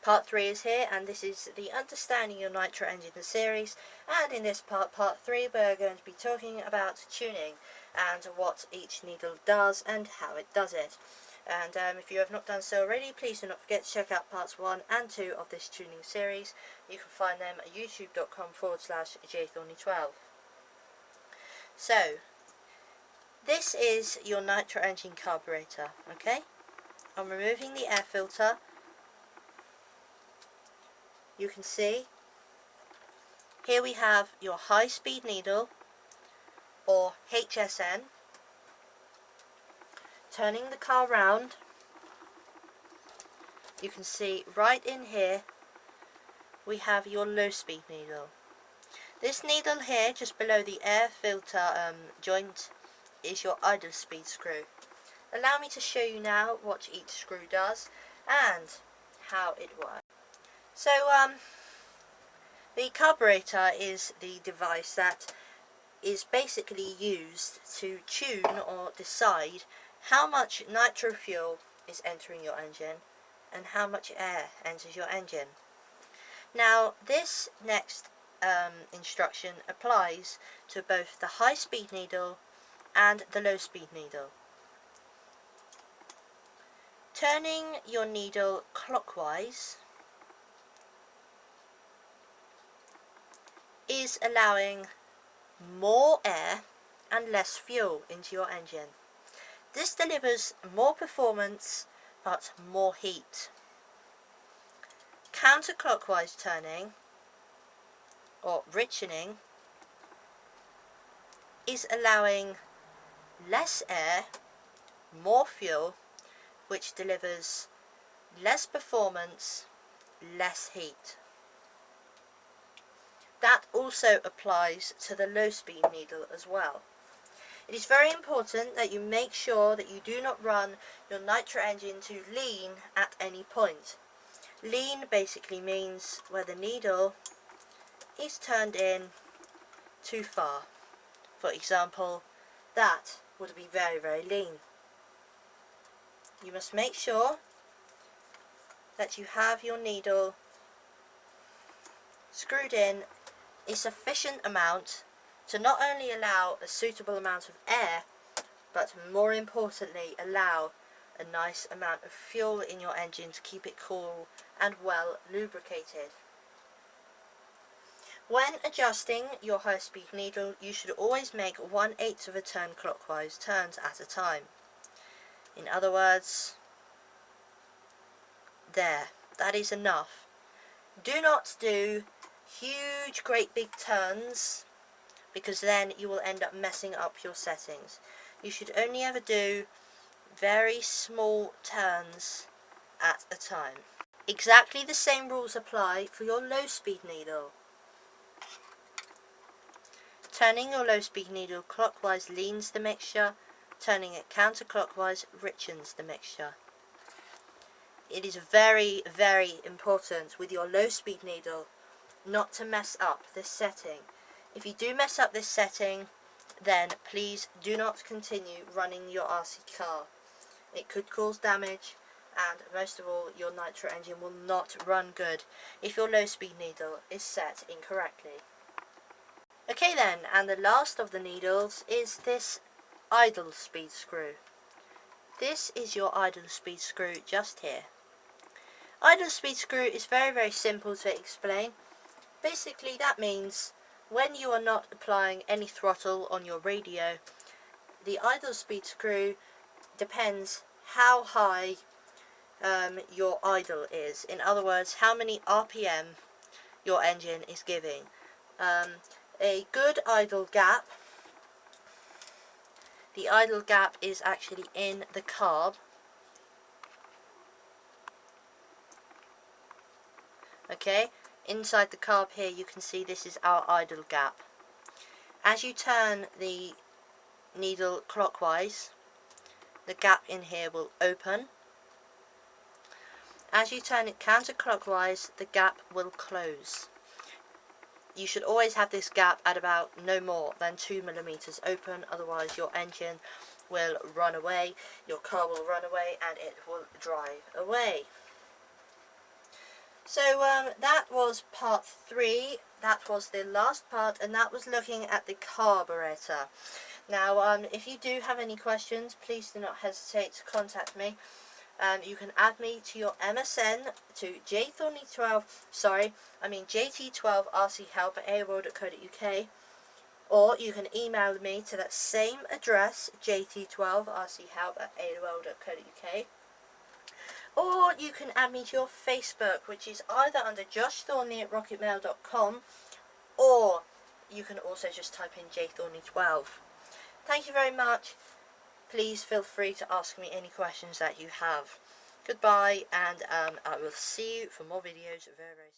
Part 3 is here, and this is the Understanding Your Nitro Engine series, and in this part 3, we're going to be talking about tuning and what each needle does and how it does it. And if you have not done so already, please do not forget to check out parts 1 and 2 of this tuning series. You can find them at youtube.com/jthorny12. So, this is your Nitro Engine carburetor, okay? I'm removing the air filter. You can see here we have your high speed needle, or HSN. Turning the car round, you can see right in here we have your low speed needle. This needle here, just below the air filter joint, is your idle speed screw. Allow me to show you now what each screw does and how it works. So the carburetor is the device that is basically used to tune or decide how much nitro fuel is entering your engine and how much air enters your engine. Now this next instruction applies to both the high speed needle and the low speed needle. Turning your needle clockwise is allowing more air and less fuel into your engine. This delivers more performance but more heat. Counterclockwise turning, or richening, is allowing less air, more fuel, which delivers less performance, less heat. That also applies to the low speed needle as well. It is very important that you make sure that you do not run your nitro engine to lean at any point. Lean basically means where the needle is turned in too far. For example, that would be very, very lean. You must make sure that you have your needle screwed in a sufficient amount to not only allow a suitable amount of air, but more importantly allow a nice amount of fuel in your engine to keep it cool and well lubricated. When adjusting your high speed needle, you should always make 1/8 of a turn clockwise turns at a time. In other words, that is enough. Do not do huge great big turns, because then you will end up messing up your settings. You should only ever do very small turns at a time. Exactly the same rules apply for your low speed needle. Turning your low speed needle clockwise leans the mixture, turning it counterclockwise richens the mixture. It is very, very important with your low speed needle not to mess up this setting. If you do mess up this setting, then please do not continue running your RC car. It could cause damage, and most of all, your nitro engine will not run good if your low speed needle is set incorrectly. Okay then, and the last of the needles is this idle speed screw. This is your idle speed screw just here. Idle speed screw is very, very simple to explain. Basically that means when you are not applying any throttle on your radio, the idle speed screw depends how high your idle is. In other words, how many RPM your engine is giving. A good idle gap, the idle gap is actually in the carb. Okay, inside the carb here you can see this is our idle gap. As you turn the needle clockwise, the gap in here will open. As you turn it counterclockwise, the gap will close. You should always have this gap at about no more than 2 millimeters open, otherwise your engine will run away, your car will run away, and it will drive away. So that was part 3. That was the last part, and that was looking at the carburetor. Now, if you do have any questions, please do not hesitate to contact me. You can add me to your MSN to JT12rchelp@aol.co.uk, or you can email me to that same address, jt12rchelp@aol.co.uk. Or you can add me to your Facebook, which is either under Josh Thornley at rocketmail.com, or you can also just type in jthornley12. Thank you very much. Please feel free to ask me any questions that you have. Goodbye, and I will see you for more videos very, very soon.